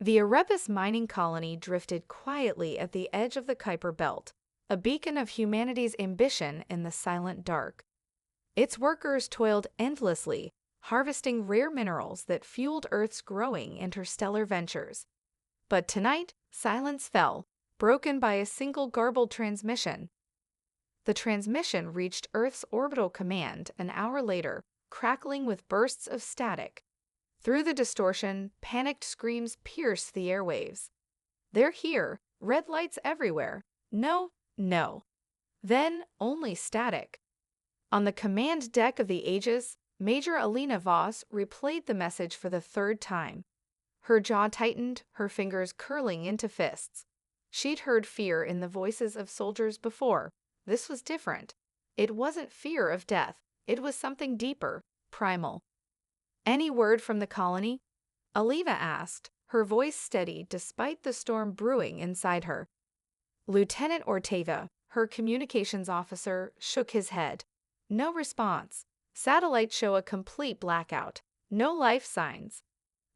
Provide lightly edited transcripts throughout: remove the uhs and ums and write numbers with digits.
The Erebus mining colony drifted quietly at the edge of the Kuiper Belt, a beacon of humanity's ambition in the silent dark. Its workers toiled endlessly, harvesting rare minerals that fueled Earth's growing interstellar ventures. But tonight, silence fell, broken by a single garbled transmission. The transmission reached Earth's orbital command an hour later, crackling with bursts of static. Through the distortion, panicked screams pierced the airwaves. "They're here! Red lights everywhere! No, no!" Then only static. On the command deck of the Aegis, Major Alina Voss replayed the message for the third time. Her jaw tightened, her fingers curling into fists. She'd heard fear in the voices of soldiers before. This was different. It wasn't fear of death. It was something deeper, primal. "Any word from the colony?" Alina asked, her voice steady despite the storm brewing inside her. Lieutenant Ortega, her communications officer, shook his head. No response. Satellites show a complete blackout. No life signs.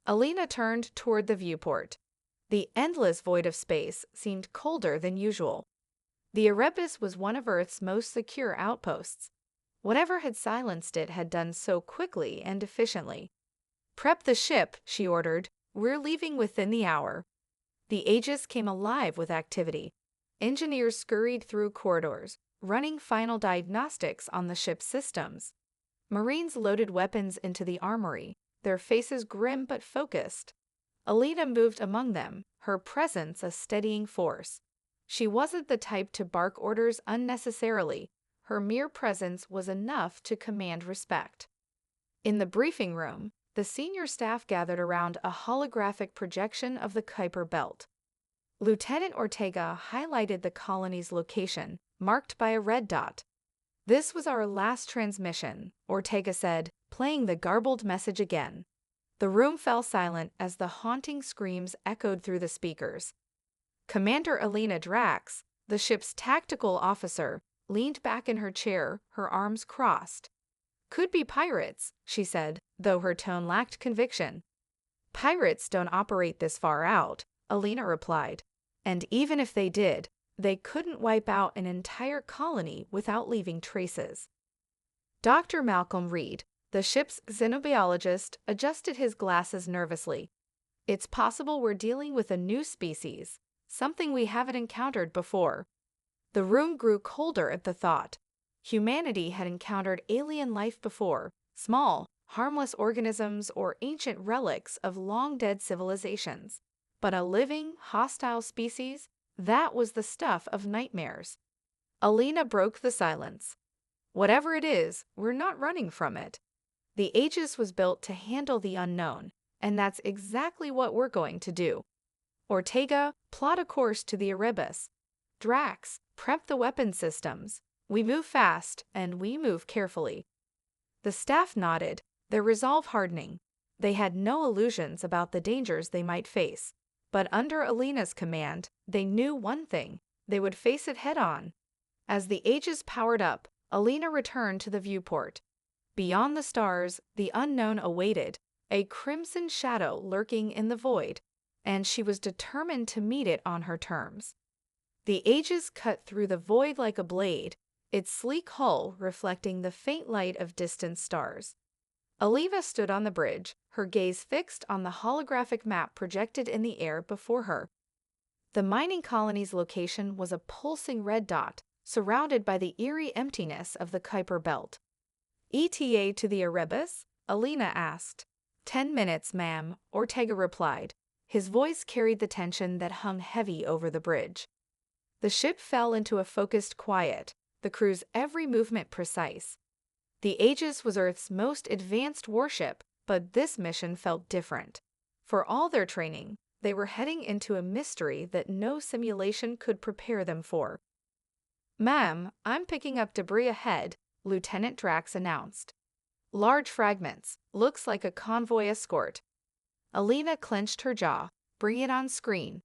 Alina turned toward the viewport. The endless void of space seemed colder than usual. The Erebus was one of Earth's most secure outposts. Whatever had silenced it had done so quickly and efficiently. "Prep the ship," she ordered. "We're leaving within the hour." The Aegis came alive with activity. Engineers scurried through corridors, running final diagnostics on the ship's systems. Marines loaded weapons into the armory, their faces grim but focused. Alina moved among them, her presence a steadying force. She wasn't the type to bark orders unnecessarily. Her mere presence was enough to command respect. In the briefing room, the senior staff gathered around a holographic projection of the Kuiper Belt. Lieutenant Ortega highlighted the colony's location, marked by a red dot. "This was our last transmission," Ortega said, playing the garbled message again. The room fell silent as the haunting screams echoed through the speakers. Commander Alina Drax, the ship's tactical officer, leaned back in her chair, her arms crossed. "Could be pirates," she said, though her tone lacked conviction. "Pirates don't operate this far out," Alina replied. "And even if they did, they couldn't wipe out an entire colony without leaving traces." Dr. Malcolm Reed, the ship's xenobiologist, adjusted his glasses nervously. "It's possible we're dealing with a new species, something we haven't encountered before." The room grew colder at the thought. Humanity had encountered alien life before, small, harmless organisms or ancient relics of long-dead civilizations. But a living, hostile species? That was the stuff of nightmares. Alina broke the silence. "Whatever it is, we're not running from it. The Aegis was built to handle the unknown, and that's exactly what we're going to do. Ortega, plot a course to the Erebus. Drax, prep the weapon systems. We move fast, and we move carefully." The staff nodded, their resolve hardening. They had no illusions about the dangers they might face. But under Alina's command, they knew one thing: they would face it head-on. As the Aegis powered up, Alina returned to the viewport. Beyond the stars, the unknown awaited, a crimson shadow lurking in the void, and she was determined to meet it on her terms. The Aegis cut through the void like a blade, its sleek hull reflecting the faint light of distant stars. Alina stood on the bridge, her gaze fixed on the holographic map projected in the air before her. The mining colony's location was a pulsing red dot, surrounded by the eerie emptiness of the Kuiper Belt. "ETA to the Erebus?" Alina asked. 10 minutes, ma'am," Ortega replied. His voice carried the tension that hung heavy over the bridge. The ship fell into a focused quiet, the crew's every movement precise. The Aegis was Earth's most advanced warship, but this mission felt different. For all their training, they were heading into a mystery that no simulation could prepare them for. "Ma'am, I'm picking up debris ahead," Lieutenant Drax announced. "Large fragments, looks like a convoy escort." Alina clenched her jaw. "Bring it on screen."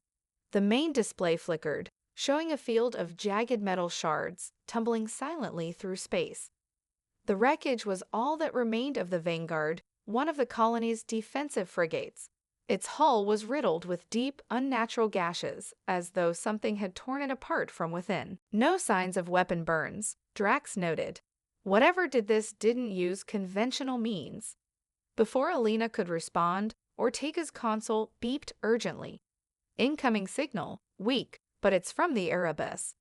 The main display flickered, showing a field of jagged metal shards tumbling silently through space. The wreckage was all that remained of the Vanguard, one of the colony's defensive frigates. Its hull was riddled with deep, unnatural gashes, as though something had torn it apart from within. No signs of weapon burns, Drax noted. Whatever did this didn't use conventional means. Before Alina could respond, Ortega's console beeped urgently. Incoming signal, weak, but it's from the Erebus.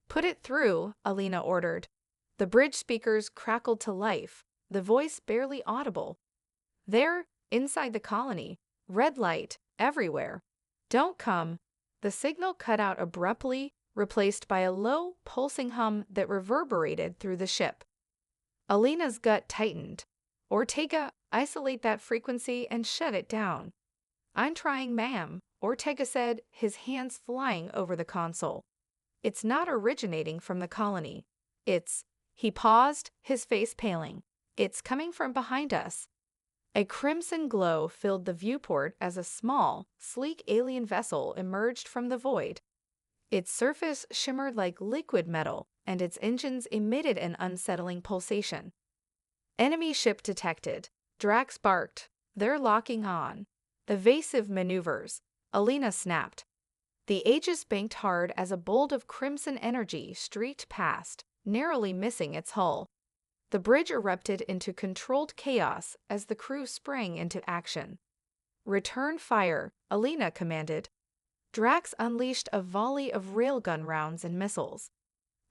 Put it through, Alina ordered. The bridge speakers crackled to life, the voice barely audible. There, inside the colony, red light, everywhere. Don't come. The signal cut out abruptly, replaced by a low, pulsing hum that reverberated through the ship. Alina's gut tightened. Ortega, isolate that frequency and shut it down. I'm trying, ma'am, Ortega said, his hands flying over the console. It's not originating from the colony. He paused, his face paling. It's coming from behind us. A crimson glow filled the viewport as a small, sleek alien vessel emerged from the void. Its surface shimmered like liquid metal, and its engines emitted an unsettling pulsation. Enemy ship detected. Drax barked. They're locking on. Evasive maneuvers. Alina snapped. The Aegis banked hard as a bolt of crimson energy streaked past, narrowly missing its hull. The bridge erupted into controlled chaos as the crew sprang into action. Return fire, Alina commanded. Drax unleashed a volley of railgun rounds and missiles.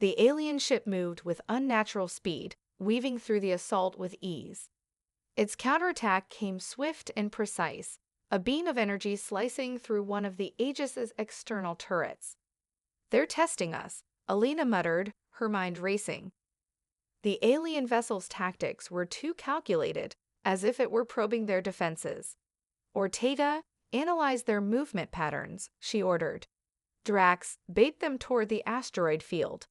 The alien ship moved with unnatural speed, weaving through the assault with ease. Its counterattack came swift and precise, a beam of energy slicing through one of the Aegis's external turrets. They're testing us, Alina muttered, her mind racing. The alien vessel's tactics were too calculated, as if it were probing their defenses. Ortega, analyze their movement patterns, she ordered. Drax, bait them toward the asteroid field.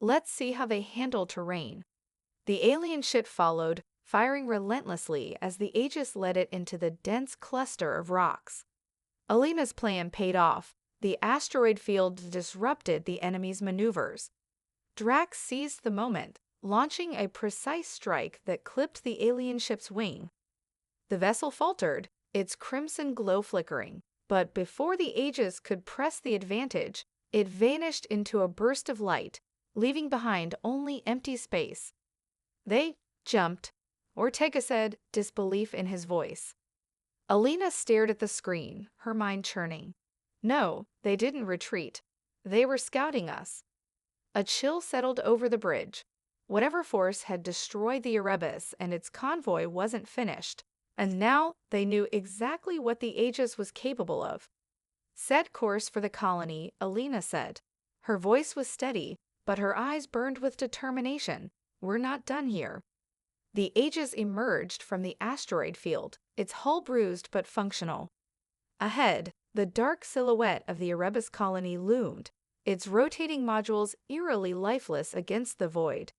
Let's see how they handle terrain. The alien ship followed, firing relentlessly as the Aegis led it into the dense cluster of rocks. Alina's plan paid off. The asteroid field disrupted the enemy's maneuvers. Drax seized the moment, launching a precise strike that clipped the alien ship's wing. The vessel faltered, its crimson glow flickering, but before the Aegis could press the advantage, it vanished into a burst of light, leaving behind only empty space. They jumped, Ortega said, disbelief in his voice. Alina stared at the screen, her mind churning. No, they didn't retreat. They were scouting us. A chill settled over the bridge. Whatever force had destroyed the Erebus and its convoy wasn't finished, and now they knew exactly what the Aegis was capable of. Set course for the colony, Alina said. Her voice was steady, but her eyes burned with determination. We're not done here. The Aegis emerged from the asteroid field, its hull bruised but functional. Ahead, the dark silhouette of the Erebus colony loomed, its rotating modules eerily lifeless against the void.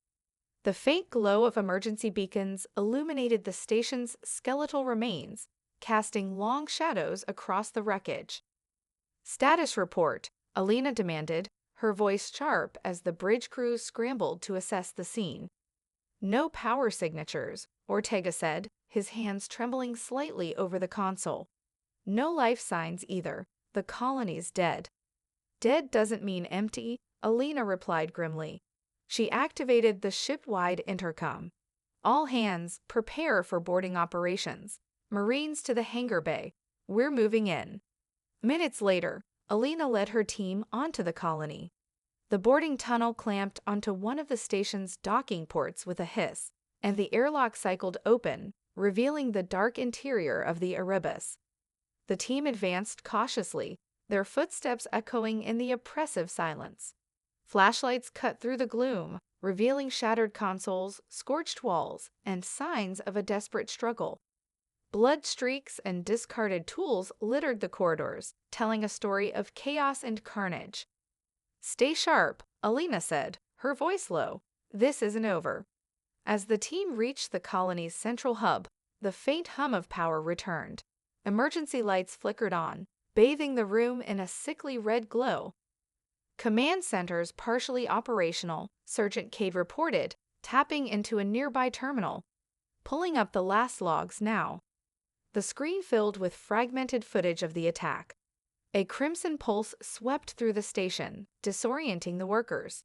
The faint glow of emergency beacons illuminated the station's skeletal remains, casting long shadows across the wreckage. Status report, Alina demanded, her voice sharp as the bridge crews scrambled to assess the scene. No power signatures, Ortega said, his hands trembling slightly over the console. No life signs either. The colony's dead. Dead doesn't mean empty, Alina replied grimly. She activated the ship-wide intercom. All hands, prepare for boarding operations. Marines to the hangar bay. We're moving in. Minutes later, Alina led her team onto the colony. The boarding tunnel clamped onto one of the station's docking ports with a hiss, and the airlock cycled open, revealing the dark interior of the Erebus. The team advanced cautiously, their footsteps echoing in the oppressive silence. Flashlights cut through the gloom, revealing shattered consoles, scorched walls, and signs of a desperate struggle. Blood streaks and discarded tools littered the corridors, telling a story of chaos and carnage. Stay sharp, Alina said, her voice low. This isn't over. As the team reached the colony's central hub, the faint hum of power returned. Emergency lights flickered on, bathing the room in a sickly red glow. Command centers partially operational, Sergeant Cade reported, tapping into a nearby terminal. Pulling up the last logs now. the screen filled with fragmented footage of the attack. A crimson pulse swept through the station, disorienting the workers.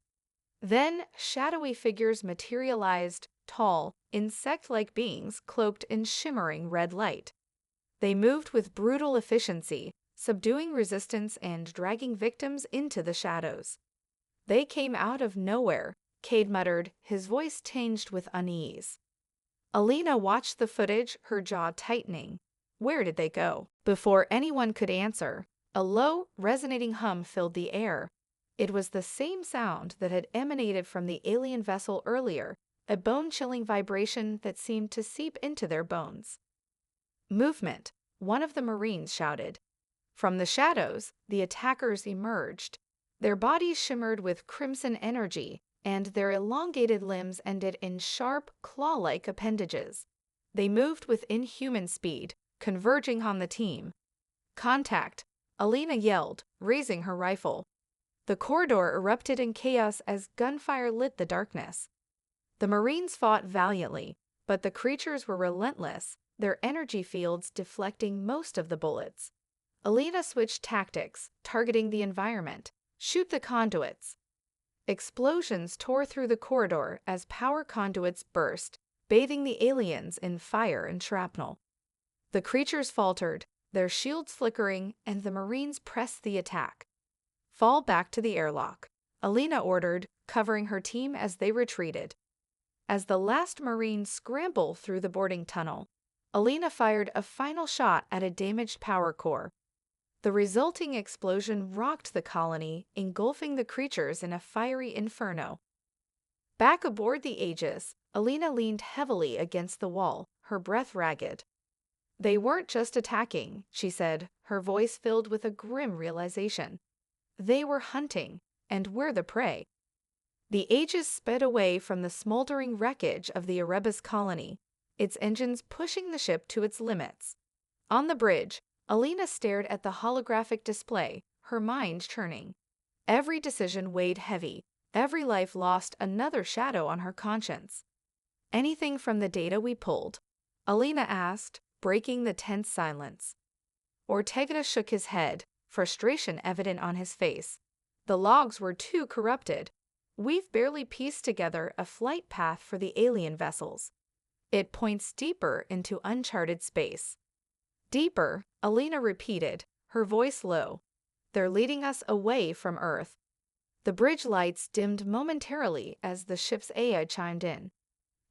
Then, shadowy figures materialized, tall, insect-like beings cloaked in shimmering red light. They moved with brutal efficiency, subduing resistance and dragging victims into the shadows. They came out of nowhere, Cade muttered, his voice tinged with unease. Alina watched the footage, her jaw tightening. Where did they go? Before anyone could answer, a low, resonating hum filled the air. It was the same sound that had emanated from the alien vessel earlier, a bone-chilling vibration that seemed to seep into their bones. Movement, one of the Marines shouted. From the shadows, the attackers emerged. Their bodies shimmered with crimson energy, and their elongated limbs ended in sharp, claw-like appendages. They moved with inhuman speed, converging on the team. Contact, Alina yelled, raising her rifle. The corridor erupted in chaos as gunfire lit the darkness. The Marines fought valiantly, but the creatures were relentless, their energy fields deflecting most of the bullets. Alina switched tactics, targeting the environment. Shoot the conduits. Explosions tore through the corridor as power conduits burst, bathing the aliens in fire and shrapnel. The creatures faltered, their shields flickering, and the Marines pressed the attack. Fall back to the airlock, Alina ordered, covering her team as they retreated. As the last Marine scrambled through the boarding tunnel, Alina fired a final shot at a damaged power core. The resulting explosion rocked the colony, engulfing the creatures in a fiery inferno. Back aboard the Aegis, Alina leaned heavily against the wall, her breath ragged. They weren't just attacking, she said, her voice filled with a grim realization. They were hunting, and we're the prey. The Aegis sped away from the smoldering wreckage of the Erebus colony, its engines pushing the ship to its limits. On the bridge, Alina stared at the holographic display, her mind churning. Every decision weighed heavy, every life lost another shadow on her conscience. Anything from the data we pulled? Alina asked, breaking the tense silence. Ortega shook his head, frustration evident on his face. The logs were too corrupted. We've barely pieced together a flight path for the alien vessels. It points deeper into uncharted space. Deeper, Alina repeated, her voice low. They're leading us away from Earth. The bridge lights dimmed momentarily as the ship's AI chimed in.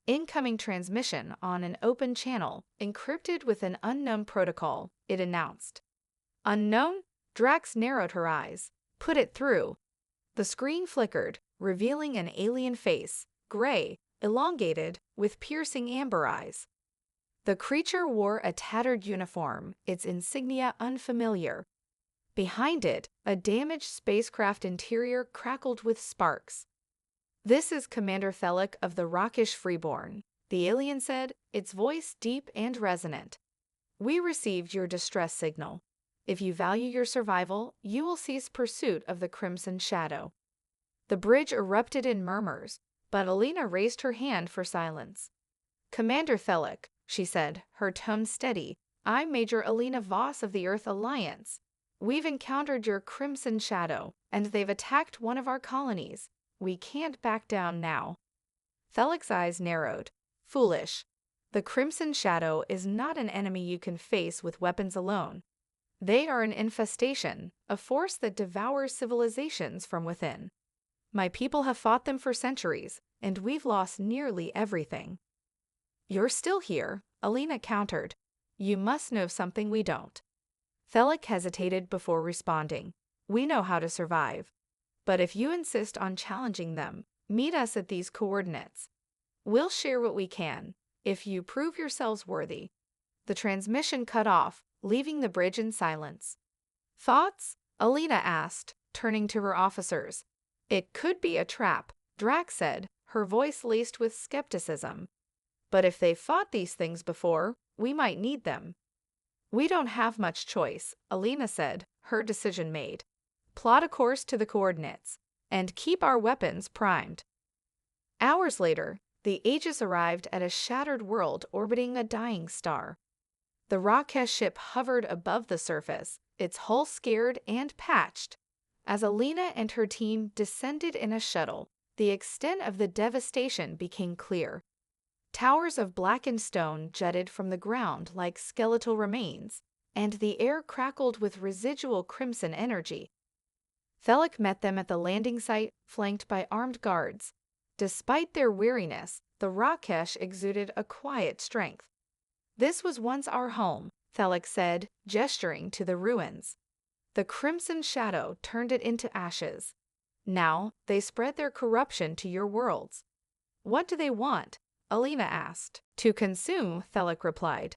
Incoming transmission on an open channel, encrypted with an unknown protocol, it announced. Unknown? Drax narrowed her eyes. Put it through. The screen flickered, revealing an alien face, gray, elongated, with piercing amber eyes. The creature wore a tattered uniform, its insignia unfamiliar. Behind it, a damaged spacecraft interior crackled with sparks. This is Commander Thelic of the Rockish Freeborn, the alien said, its voice deep and resonant. We received your distress signal. If you value your survival, you will cease pursuit of the Crimson Shadow. The bridge erupted in murmurs, but Alina raised her hand for silence. Commander Thelic, she said, her tone steady, I'm Major Alina Voss of the Earth Alliance. We've encountered your Crimson Shadow, and they've attacked one of our colonies. We can't back down now. Thelic's eyes narrowed. Foolish. The Crimson Shadow is not an enemy you can face with weapons alone. They are an infestation, a force that devours civilizations from within. My people have fought them for centuries, and we've lost nearly everything. You're still here, Alina countered. You must know something we don't. Thelic hesitated before responding. We know how to survive. But if you insist on challenging them, meet us at these coordinates. We'll share what we can, if you prove yourselves worthy. The transmission cut off, leaving the bridge in silence. Thoughts? Alina asked, turning to her officers. It could be a trap, Drax said, her voice laced with skepticism. But if they've fought these things before, we might need them. We don't have much choice, Alina said, her decision made. Plot a course to the coordinates, and keep our weapons primed. Hours later, the Aegis arrived at a shattered world orbiting a dying star. The Rakesh ship hovered above the surface, its hull scared and patched. As Alina and her team descended in a shuttle, the extent of the devastation became clear. Towers of blackened stone jutted from the ground like skeletal remains, and the air crackled with residual crimson energy. Thelic met them at the landing site, flanked by armed guards. Despite their weariness, the Rakesh exuded a quiet strength. "This was once our home," Thelic said, gesturing to the ruins. The crimson shadow turned it into ashes. "Now they spread their corruption to your worlds." "What do they want?" Alina asked. "To consume," Thelic replied.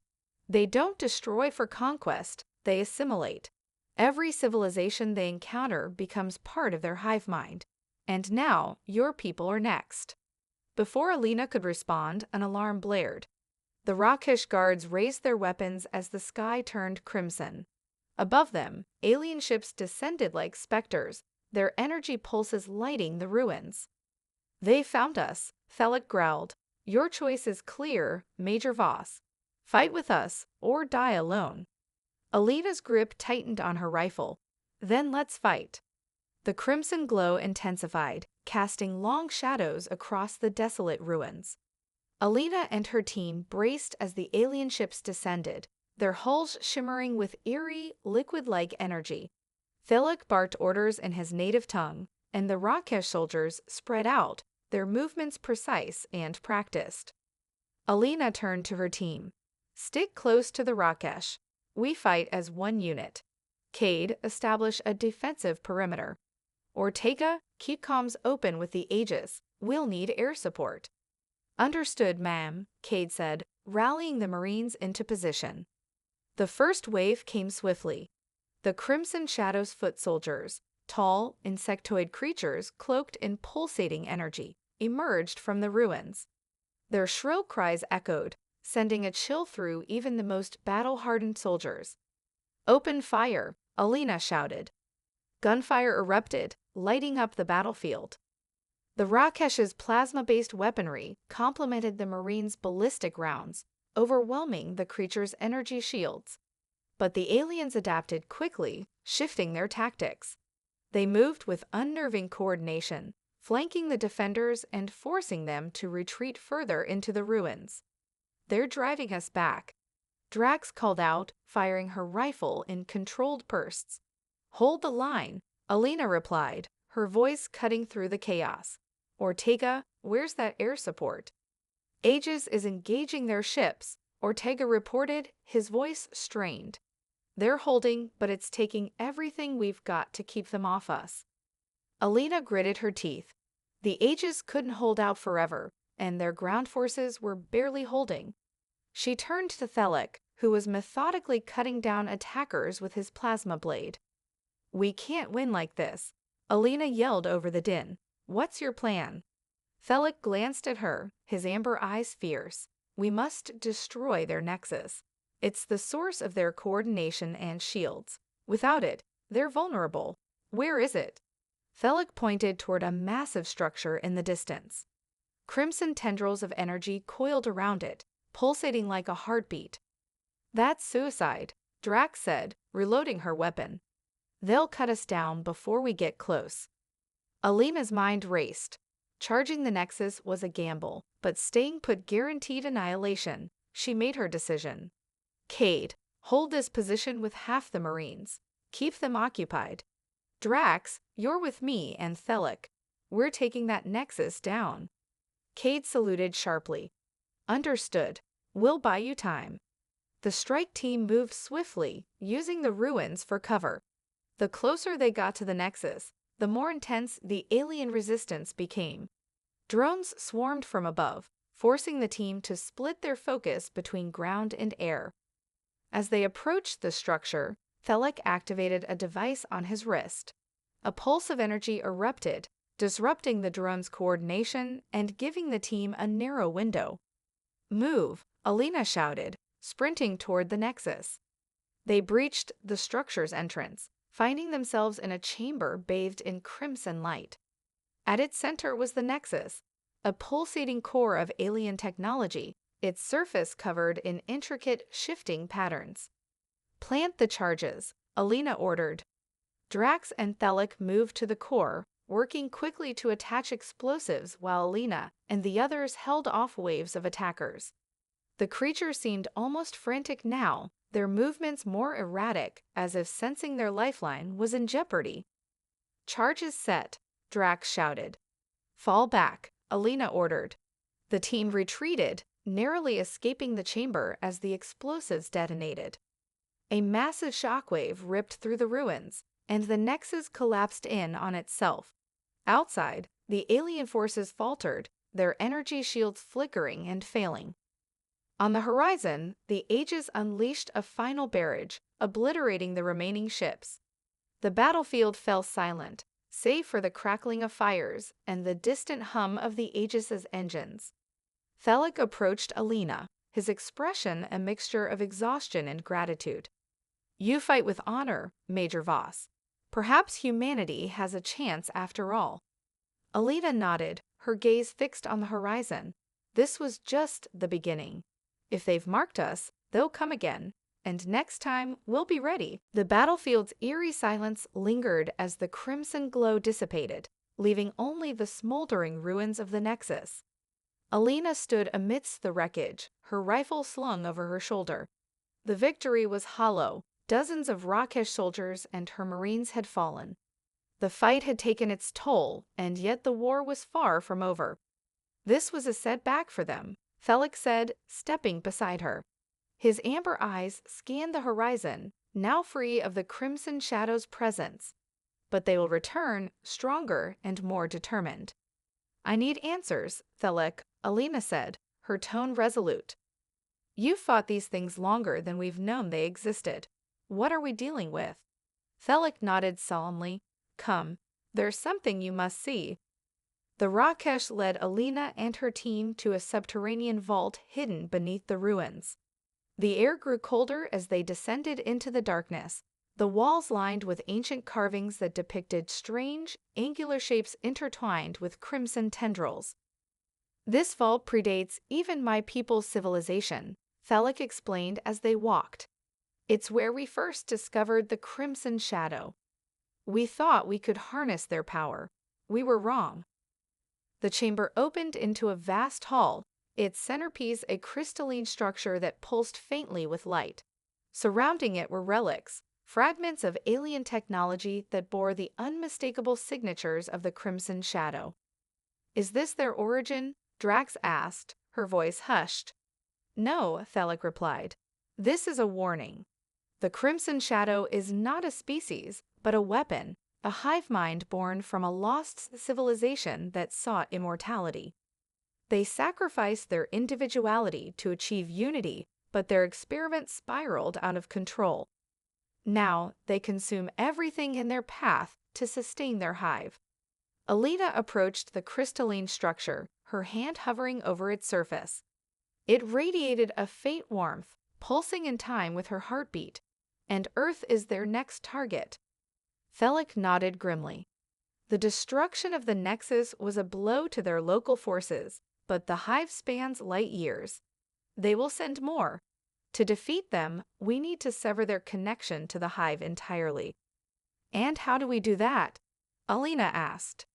"They don't destroy for conquest, they assimilate. Every civilization they encounter becomes part of their hive mind. And now, your people are next." Before Alina could respond, an alarm blared. The Rakesh guards raised their weapons as the sky turned crimson. Above them, alien ships descended like specters, their energy pulses lighting the ruins. "They found us," Thelic growled. "Your choice is clear, Major Voss. Fight with us, or die alone." Alina's grip tightened on her rifle. "Then let's fight." The crimson glow intensified, casting long shadows across the desolate ruins. Alina and her team braced as the alien ships descended, their hulls shimmering with eerie, liquid-like energy. Thelic barked orders in his native tongue, and the Rakesh soldiers spread out, their movements precise and practiced. Alina turned to her team. "Stick close to the Rakesh. We fight as one unit. Cade, establish a defensive perimeter. Ortega, keep comms open with the Aegis. We'll need air support." "Understood, ma'am," Cade said, rallying the Marines into position. The first wave came swiftly. The Crimson Shadow's foot soldiers, tall, insectoid creatures cloaked in pulsating energy, emerged from the ruins. Their shrill cries echoed, sending a chill through even the most battle-hardened soldiers. "Open fire," Alina shouted. Gunfire erupted, lighting up the battlefield. The Rakesh's plasma-based weaponry complemented the Marines' ballistic rounds, overwhelming the creature's energy shields. But the aliens adapted quickly, shifting their tactics. They moved with unnerving coordination, flanking the defenders and forcing them to retreat further into the ruins. "They're driving us back," Drax called out, firing her rifle in controlled bursts. "Hold the line," Alina replied, her voice cutting through the chaos. "Ortega, where's that air support?" "Aegis is engaging their ships," Ortega reported, his voice strained. "They're holding, but it's taking everything we've got to keep them off us." Alina gritted her teeth. The Aegis couldn't hold out forever, and their ground forces were barely holding. She turned to Thelic, who was methodically cutting down attackers with his plasma blade. "We can't win like this," Alina yelled over the din. "What's your plan?" Thelic glanced at her, his amber eyes fierce. "We must destroy their nexus. It's the source of their coordination and shields. Without it, they're vulnerable." "Where is it?" Thelic pointed toward a massive structure in the distance. Crimson tendrils of energy coiled around it, pulsating like a heartbeat. "That's suicide," Drax said, reloading her weapon. "They'll cut us down before we get close." Alina's mind raced. Charging the Nexus was a gamble, but staying put guaranteed annihilation. She made her decision. "Cade, hold this position with half the Marines. Keep them occupied. Drax, you're with me and Thelic. We're taking that Nexus down." Cade saluted sharply. "Understood. We'll buy you time." The strike team moved swiftly, using the ruins for cover. The closer they got to the Nexus, the more intense the alien resistance became. Drones swarmed from above, forcing the team to split their focus between ground and air. As they approached the structure, Thelic activated a device on his wrist. A pulse of energy erupted, disrupting the drone's coordination and giving the team a narrow window. "Move," Alina shouted, sprinting toward the Nexus. They breached the structure's entrance, finding themselves in a chamber bathed in crimson light. At its center was the Nexus, a pulsating core of alien technology, its surface covered in intricate, shifting patterns. "Plant the charges," Alina ordered. Drax and Thelic moved to the core, working quickly to attach explosives while Alina and the others held off waves of attackers. The creatures seemed almost frantic now, their movements more erratic, as if sensing their lifeline was in jeopardy. "Charges set," Drax shouted. "Fall back," Alina ordered. The team retreated, narrowly escaping the chamber as the explosives detonated. A massive shockwave ripped through the ruins, and the Nexus collapsed in on itself. Outside, the alien forces faltered, their energy shields flickering and failing. On the horizon, the Aegis unleashed a final barrage, obliterating the remaining ships. The battlefield fell silent, save for the crackling of fires and the distant hum of the Aegis's engines. Thelic approached Alina, his expression a mixture of exhaustion and gratitude. "You fight with honor, Major Voss. Perhaps humanity has a chance after all." Alina nodded, her gaze fixed on the horizon. This was just the beginning. If they've marked us, they'll come again, and next time we'll be ready. The battlefield's eerie silence lingered as the crimson glow dissipated, leaving only the smoldering ruins of the Nexus. Alina stood amidst the wreckage, her rifle slung over her shoulder. The victory was hollow. Dozens of Rakesh soldiers and her marines had fallen. The fight had taken its toll, and yet the war was far from over. This was a setback for them, Thelic said, stepping beside her. His amber eyes scanned the horizon, now free of the crimson shadow's presence. But they will return, stronger and more determined. "I need answers, Thelic," Alina said, her tone resolute. "You've fought these things longer than we've known they existed. What are we dealing with?" Thelic nodded solemnly. "Come, there's something you must see." The Rakesh led Alina and her team to a subterranean vault hidden beneath the ruins. The air grew colder as they descended into the darkness, the walls lined with ancient carvings that depicted strange, angular shapes intertwined with crimson tendrils. "This vault predates even my people's civilization," Thelic explained as they walked. "It's where we first discovered the Crimson Shadow. We thought we could harness their power. We were wrong." The chamber opened into a vast hall, its centerpiece a crystalline structure that pulsed faintly with light. Surrounding it were relics, fragments of alien technology that bore the unmistakable signatures of the Crimson Shadow. "Is this their origin?" Drax asked, her voice hushed. "No," Thelic replied. "This is a warning. The Crimson Shadow is not a species, but a weapon, a hive mind born from a lost civilization that sought immortality. They sacrificed their individuality to achieve unity, but their experiment spiraled out of control. Now they consume everything in their path to sustain their hive." Alina approached the crystalline structure, her hand hovering over its surface. It radiated a faint warmth, pulsing in time with her heartbeat. "And Earth is their next target." Thelic nodded grimly. The destruction of the Nexus was a blow to their local forces, but the hive spans light years. They will send more. To defeat them, we need to sever their connection to the hive entirely. "And how do we do that?" Alina asked.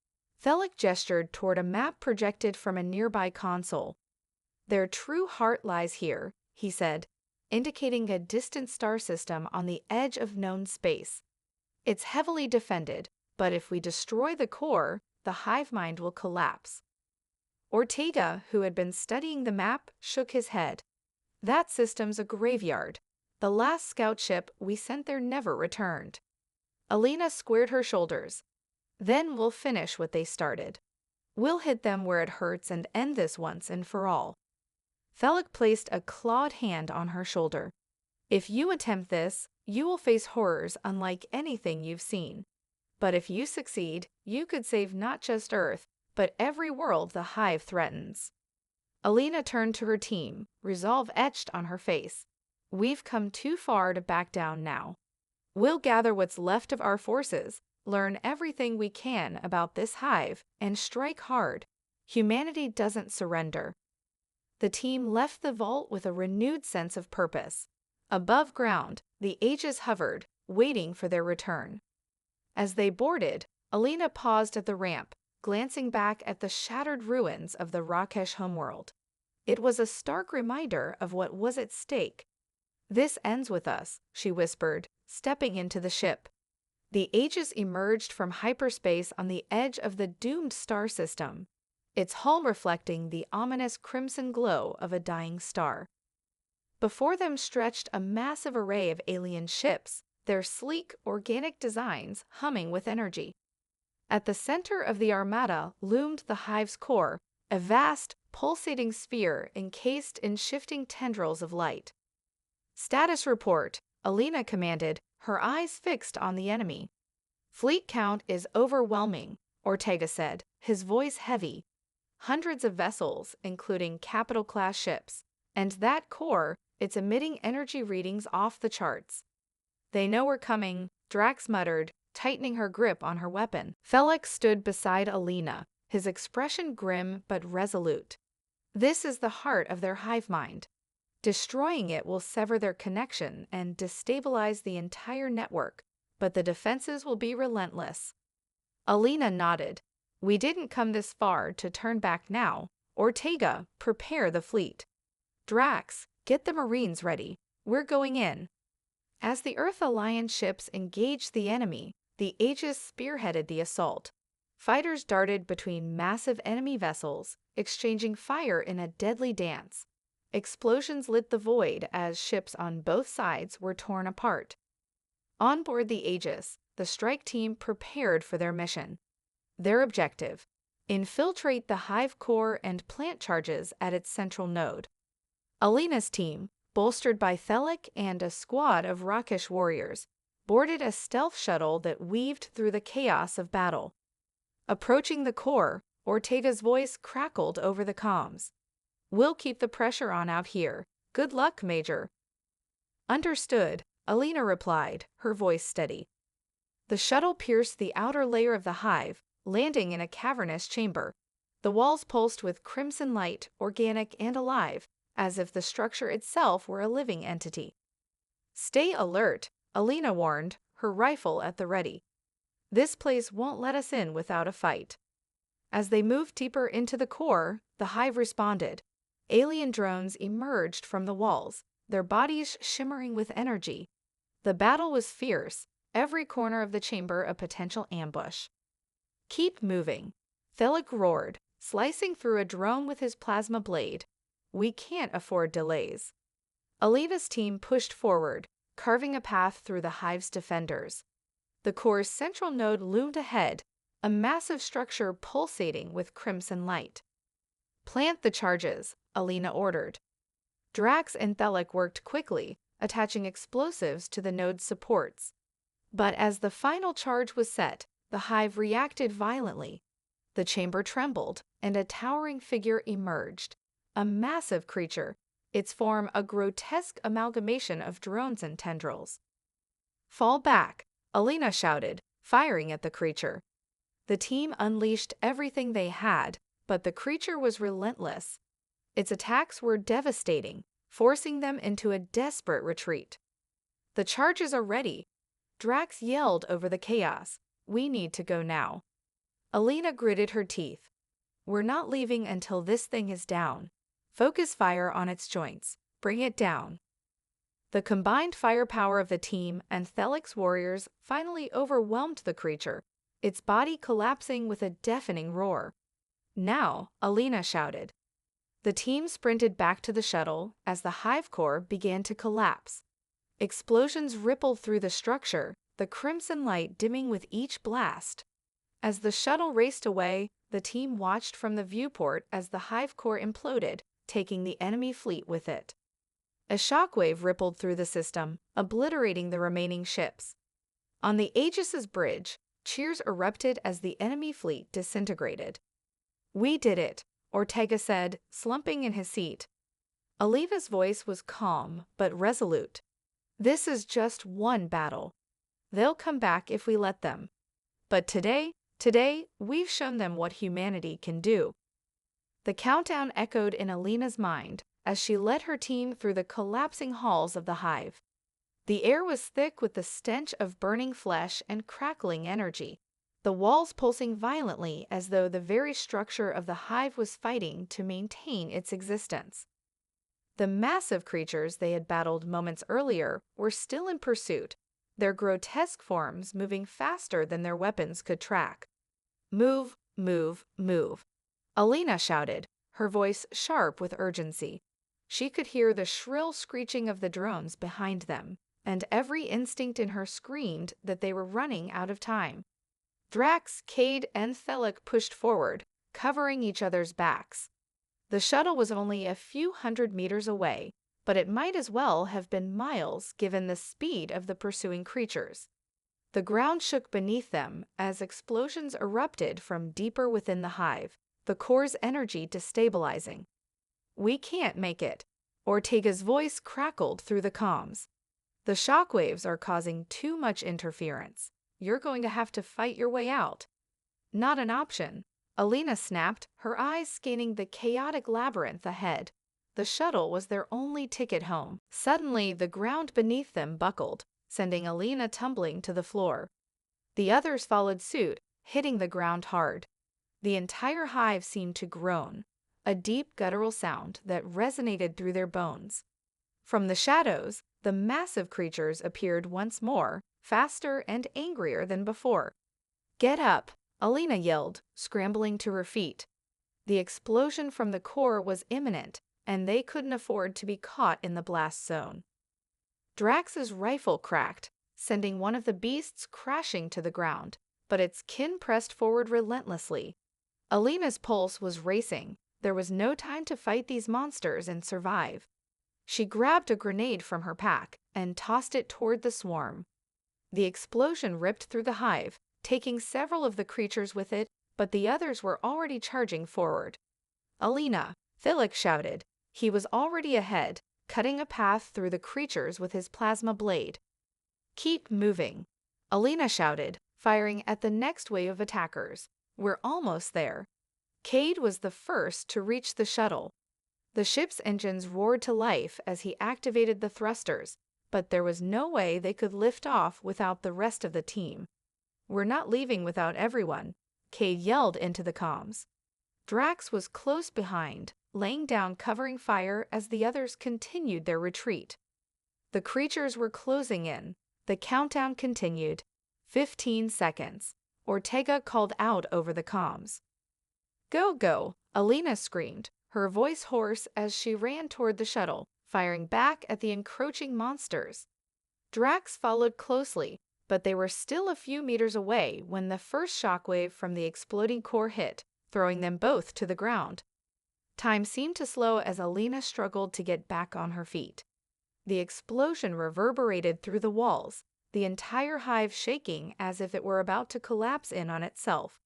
Thelic gestured toward a map projected from a nearby console. "Their true heart lies here," he said, indicating a distant star system on the edge of known space. "It's heavily defended, but if we destroy the core, the hive mind will collapse." Ortega, who had been studying the map, shook his head. "That system's a graveyard. The last scout ship we sent there never returned." Alina squared her shoulders. "Then we'll finish what they started. We'll hit them where it hurts and end this once and for all." Thelic placed a clawed hand on her shoulder. "If you attempt this, you will face horrors unlike anything you've seen. But if you succeed, you could save not just Earth, but every world the hive threatens." Alina turned to her team, resolve etched on her face. "We've come too far to back down now. We'll gather what's left of our forces, learn everything we can about this hive, and strike hard. Humanity doesn't surrender." the team left the vault with a renewed sense of purpose. Above ground, the Aegis hovered, waiting for their return. As they boarded, Alina paused at the ramp, glancing back at the shattered ruins of the Rakesh homeworld. It was a stark reminder of what was at stake. "This ends with us," she whispered, stepping into the ship. The Aegis emerged from hyperspace on the edge of the doomed star system, its hull reflecting the ominous crimson glow of a dying star. Before them stretched a massive array of alien ships, their sleek, organic designs humming with energy. At the center of the armada loomed the hive's core, a vast, pulsating sphere encased in shifting tendrils of light. "Status report," Alina commanded, her eyes fixed on the enemy. "Fleet count is overwhelming," Ortega said, his voice heavy. "Hundreds of vessels, including capital-class ships. And that core, it's emitting energy readings off the charts." "They know we're coming," Drax muttered, tightening her grip on her weapon. Felix stood beside Alina, his expression grim but resolute. "This is the heart of their hive mind. Destroying it will sever their connection and destabilize the entire network, but the defenses will be relentless." Alina nodded. "We didn't come this far to turn back now. Ortega, prepare the fleet. Drax, get the Marines ready. We're going in." As the Earth Alliance ships engaged the enemy, the Aegis spearheaded the assault. Fighters darted between massive enemy vessels, exchanging fire in a deadly dance. Explosions lit the void as ships on both sides were torn apart. On board the Aegis, the strike team prepared for their mission. Their objective: infiltrate the hive core and plant charges at its central node. Alina's team, bolstered by Thelic and a squad of Rakesh warriors, boarded a stealth shuttle that weaved through the chaos of battle. Approaching the core, Ortega's voice crackled over the comms. "We'll keep the pressure on out here. Good luck, Major." "Understood," Alina replied, her voice steady. The shuttle pierced the outer layer of the hive, landing in a cavernous chamber. The walls pulsed with crimson light, organic and alive, as if the structure itself were a living entity. "Stay alert," Alina warned, her rifle at the ready. "This place won't let us in without a fight." As they moved deeper into the core, the hive responded. Alien drones emerged from the walls, their bodies shimmering with energy. The battle was fierce, every corner of the chamber a potential ambush. "Keep moving," Thelic roared, slicing through a drone with his plasma blade. "We can't afford delays." Alina's team pushed forward, carving a path through the hive's defenders. The core's central node loomed ahead, a massive structure pulsating with crimson light. "Plant the charges," Alina ordered. Drax and Thelic worked quickly, attaching explosives to the node's supports. But as the final charge was set, the hive reacted violently. The chamber trembled, and a towering figure emerged. A massive creature, its form a grotesque amalgamation of drones and tendrils. "Fall back," Alina shouted, firing at the creature. The team unleashed everything they had, but the creature was relentless. Its attacks were devastating, forcing them into a desperate retreat. "The charges are ready," Drax yelled over the chaos. "We need to go now." Alina gritted her teeth. "We're not leaving until this thing is down. Focus fire on its joints. Bring it down." The combined firepower of the team and Thelic's warriors finally overwhelmed the creature, its body collapsing with a deafening roar. "Now," Alina shouted. The team sprinted back to the shuttle as the hive core began to collapse. Explosions rippled through the structure, the crimson light dimming with each blast. As the shuttle raced away, the team watched from the viewport as the hive core imploded, taking the enemy fleet with it. A shockwave rippled through the system, obliterating the remaining ships. On the Aegis's bridge, cheers erupted as the enemy fleet disintegrated. "We did it," Ortega said, slumping in his seat. Alina's voice was calm but resolute. "This is just one battle. They'll come back if we let them. But today, we've shown them what humanity can do." The countdown echoed in Alina's mind as she led her team through the collapsing halls of the hive. The air was thick with the stench of burning flesh and crackling energy, the walls pulsing violently as though the very structure of the hive was fighting to maintain its existence. The massive creatures they had battled moments earlier were still in pursuit, their grotesque forms moving faster than their weapons could track. "Move, move, move," Alina shouted, her voice sharp with urgency. She could hear the shrill screeching of the drones behind them, and every instinct in her screamed that they were running out of time. Drax, Cade, and Thelic pushed forward, covering each other's backs. The shuttle was only a few hundred meters away, but it might as well have been miles given the speed of the pursuing creatures. The ground shook beneath them as explosions erupted from deeper within the hive, the core's energy destabilizing. "We can't make it," Ortega's voice crackled through the comms. "The shockwaves are causing too much interference. You're going to have to fight your way out." "Not an option," Alina snapped, her eyes scanning the chaotic labyrinth ahead. The shuttle was their only ticket home. Suddenly, the ground beneath them buckled, sending Alina tumbling to the floor. The others followed suit, hitting the ground hard. The entire hive seemed to groan, a deep guttural sound that resonated through their bones. From the shadows, the massive creatures appeared once more, faster and angrier than before. "Get up!" Alina yelled, scrambling to her feet. The explosion from the core was imminent, and they couldn't afford to be caught in the blast zone. Drax's rifle cracked, sending one of the beasts crashing to the ground, but its kin pressed forward relentlessly. Alina's pulse was racing. There was no time to fight these monsters and survive. She grabbed a grenade from her pack and tossed it toward the swarm. The explosion ripped through the hive, taking several of the creatures with it, but the others were already charging forward. "Alina!" Thelic shouted. He was already ahead, cutting a path through the creatures with his plasma blade. "Keep moving," Alina shouted, firing at the next wave of attackers. "We're almost there." Cade was the first to reach the shuttle. The ship's engines roared to life as he activated the thrusters, but there was no way they could lift off without the rest of the team. "We're not leaving without everyone," Cade yelled into the comms. Drax was close behind, laying down covering fire as the others continued their retreat. The creatures were closing in. The countdown continued. 15 seconds. Ortega called out over the comms. "Go, go," Alina screamed, her voice hoarse as she ran toward the shuttle, firing back at the encroaching monsters. Drax followed closely, but they were still a few meters away when the first shockwave from the exploding core hit, throwing them both to the ground. Time seemed to slow as Alina struggled to get back on her feet. The explosion reverberated through the walls, the entire hive shaking as if it were about to collapse in on itself.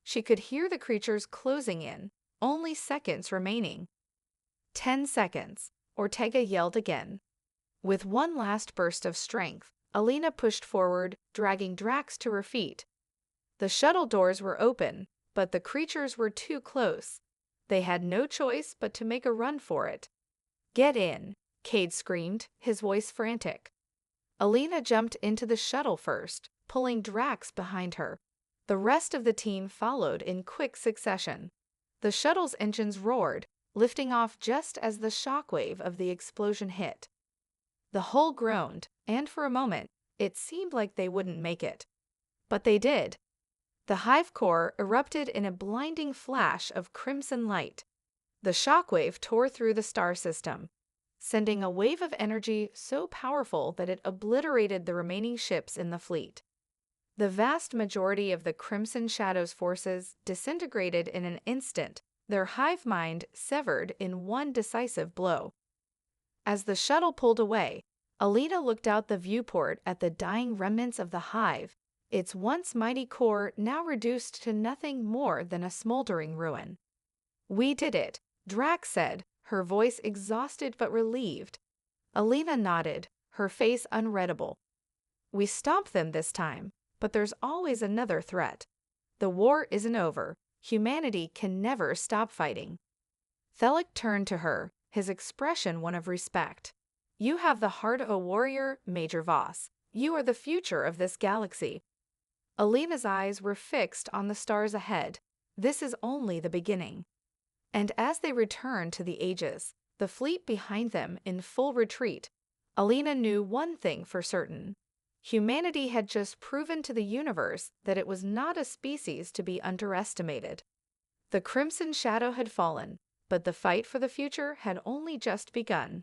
She could hear the creatures closing in, only seconds remaining. 10 seconds, Ortega yelled again. With one last burst of strength, Alina pushed forward, dragging Drax to her feet. The shuttle doors were open, but the creatures were too close. They had no choice but to make a run for it. "Get in," Cade screamed, his voice frantic. Alina jumped into the shuttle first, pulling Drax behind her. The rest of the team followed in quick succession. The shuttle's engines roared, lifting off just as the shockwave of the explosion hit. The hull groaned, and for a moment, it seemed like they wouldn't make it. But they did. The hive core erupted in a blinding flash of crimson light. The shockwave tore through the star system, sending a wave of energy so powerful that it obliterated the remaining ships in the fleet. The vast majority of the Crimson Shadow's forces disintegrated in an instant, their hive mind severed in one decisive blow. As the shuttle pulled away, Alina looked out the viewport at the dying remnants of the hive, its once mighty core now reduced to nothing more than a smoldering ruin. "We did it," Drax said, her voice exhausted but relieved. Alina nodded, her face unreadable. "We stopped them this time, but there's always another threat. The war isn't over. Humanity can never stop fighting." Thelic turned to her, his expression one of respect. You have the heart of a warrior, Major Voss. You are the future of this galaxy. Alina's eyes were fixed on the stars ahead. This is only the beginning. And as they returned to the Aegis, the fleet behind them in full retreat, Alina knew one thing for certain. Humanity had just proven to the universe that it was not a species to be underestimated. The crimson shadow had fallen, but the fight for the future had only just begun.